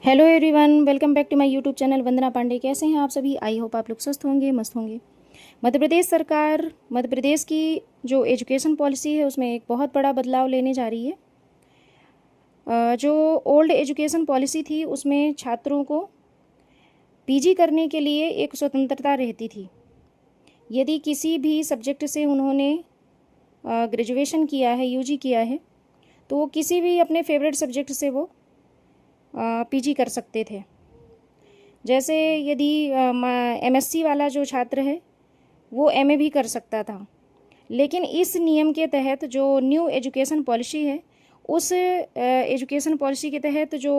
Hello everyone, welcome back to my YouTube channel Vandana Pandey. कैसे हैं आप सभी? आई होप आप लोग स्वस्थ होंगे, मस्त होंगे। मध्य प्रदेश सरकार मध्य प्रदेश की जो एजुकेशन पॉलिसी है उसमें एक बहुत बड़ा बदलाव लेने जा रही है। जो ओल्ड एजुकेशन पॉलिसी थी उसमें छात्रों को पीजी करने के लिए एक स्वतंत्रता रहती थी। यदि किसी भी सब्जेक्ट से उन्होंने ग्रेजुएशन किया है, यूजी किया है, तो वो किसी भी अपने फेवरेट सब्जेक्ट से वो पीजी कर सकते थे। जैसे यदि एमएससी वाला जो छात्र है वो एमए भी कर सकता था, लेकिन इस नियम के तहत जो न्यू एजुकेशन पॉलिसी है उस एजुकेशन पॉलिसी के तहत जो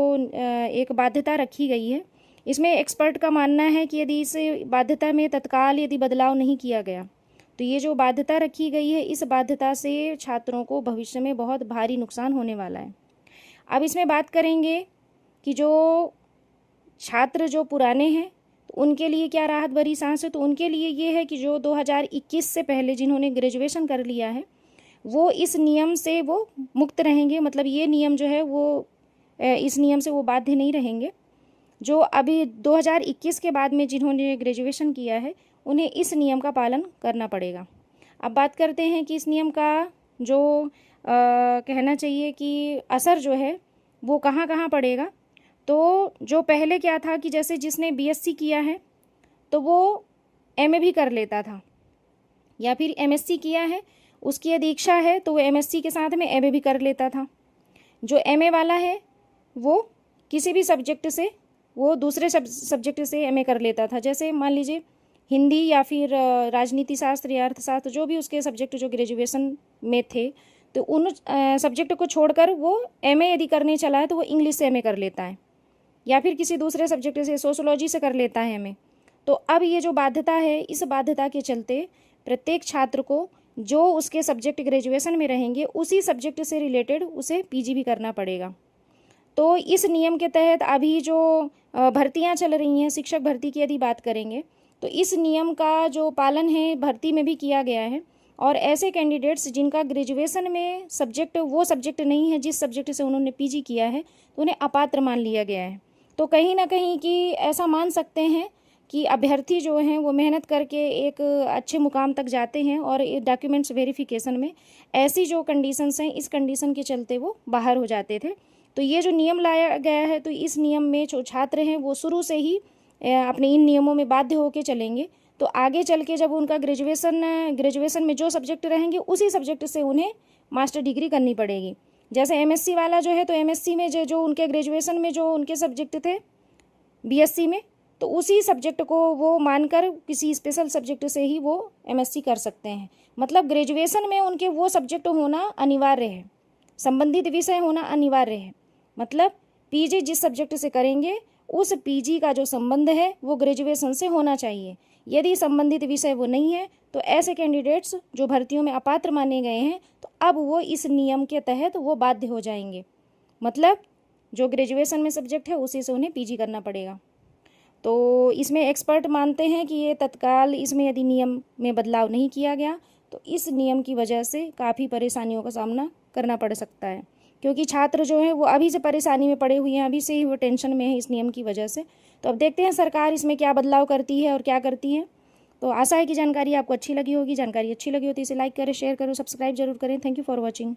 एक बाध्यता रखी गई है, इसमें एक्सपर्ट का मानना है कि यदि इस बाध्यता में तत्काल यदि बदलाव नहीं किया गया तो ये जो बाध्यता रखी गई है, इस बाध्यता से छात्रों को भविष्य में बहुत भारी नुकसान होने वाला है। अब इसमें बात करेंगे कि जो छात्र जो पुराने हैं तो उनके लिए क्या राहत भरी सांस है। तो उनके लिए ये है कि जो 2021 से पहले जिन्होंने ग्रेजुएशन कर लिया है वो इस नियम से वो मुक्त रहेंगे। मतलब ये नियम जो है वो इस नियम से वो बाध्य नहीं रहेंगे। जो अभी 2021 के बाद में जिन्होंने ग्रेजुएशन किया है उन्हें इस नियम का पालन करना पड़ेगा। अब बात करते हैं कि इस नियम का जो कहना चाहिए कि असर जो है वो कहाँ कहाँ पड़ेगा। तो जो पहले क्या था कि जैसे जिसने बीएससी किया है तो वो एमए भी कर लेता था, या फिर एमएससी किया है उसकी यदि इच्छा है तो वो एमएससी के साथ में एमए भी कर लेता था। जो एमए वाला है वो किसी भी सब्जेक्ट से वो दूसरे सब्जेक्ट से एमए कर लेता था। जैसे मान लीजिए हिंदी या फिर राजनीति शास्त्र या अर्थशास्त्र, जो भी उसके सब्जेक्ट जो ग्रेजुएशन में थे, तो उन सब्जेक्ट को छोड़कर वो एमए यदि करने चला है तो वो इंग्लिश से एमए कर लेता है, या फिर किसी दूसरे सब्जेक्ट से सोशोलॉजी से कर लेता है एमए। तो अब ये जो बाध्यता है, इस बाध्यता के चलते प्रत्येक छात्र को जो उसके सब्जेक्ट ग्रेजुएशन में रहेंगे उसी सब्जेक्ट से रिलेटेड उसे पीजी भी करना पड़ेगा। तो इस नियम के तहत अभी जो भर्तियां चल रही हैं, शिक्षक भर्ती की यदि बात करेंगे तो इस नियम का जो पालन है भर्ती में भी किया गया है। और ऐसे कैंडिडेट्स जिनका ग्रेजुएशन में सब्जेक्ट वो सब्जेक्ट नहीं है जिस सब्जेक्ट से उन्होंने पीजी किया है, तो उन्हें अपात्र मान लिया गया है। तो कहीं ना कहीं कि ऐसा मान सकते हैं कि अभ्यर्थी जो हैं वो मेहनत करके एक अच्छे मुकाम तक जाते हैं और डॉक्यूमेंट्स वेरिफिकेशन में ऐसी जो कंडीशंस हैं, इस कंडीशन के चलते वो बाहर हो जाते थे। तो ये जो नियम लाया गया है, तो इस नियम में जो छात्र हैं वो शुरू से ही अपने इन नियमों में बाध्य होकर चलेंगे। तो आगे चल के जब उनका ग्रेजुएशन में जो सब्जेक्ट रहेंगे उसी सब्जेक्ट से उन्हें मास्टर डिग्री करनी पड़ेगी। जैसे एमएससी वाला जो है, तो एमएससी में जो उनके ग्रेजुएशन में जो उनके सब्जेक्ट थे बीएससी में, तो उसी सब्जेक्ट को वो मानकर किसी स्पेशल सब्जेक्ट से ही वो एमएससी कर सकते हैं। मतलब ग्रेजुएशन में उनके वो सब्जेक्ट होना अनिवार्य है, संबंधित विषय होना अनिवार्य है। मतलब पीजी जिस सब्जेक्ट से करेंगे उस पीजी का जो संबंध है वो ग्रेजुएशन से होना चाहिए। यदि संबंधित विषय वो नहीं है तो ऐसे कैंडिडेट्स जो भर्तियों में अपात्र माने गए हैं, तो अब वो इस नियम के तहत वो बाध्य हो जाएंगे। मतलब जो ग्रेजुएशन में सब्जेक्ट है उसी से उन्हें पीजी करना पड़ेगा। तो इसमें एक्सपर्ट मानते हैं कि ये तत्काल इसमें यदि नियम में बदलाव नहीं किया गया तो इस नियम की वजह से काफ़ी परेशानियों का सामना करना पड़ सकता है, क्योंकि छात्र जो है वो अभी से परेशानी में पड़े हुए हैं, अभी से ही वो टेंशन में है इस नियम की वजह से। तो अब देखते हैं सरकार इसमें क्या बदलाव करती है और क्या करती है। तो आशा है कि जानकारी आपको अच्छी लगी होगी। जानकारी अच्छी लगी हो तो इसे लाइक करें, शेयर करो, सब्सक्राइब जरूर करें। Thank you for watching.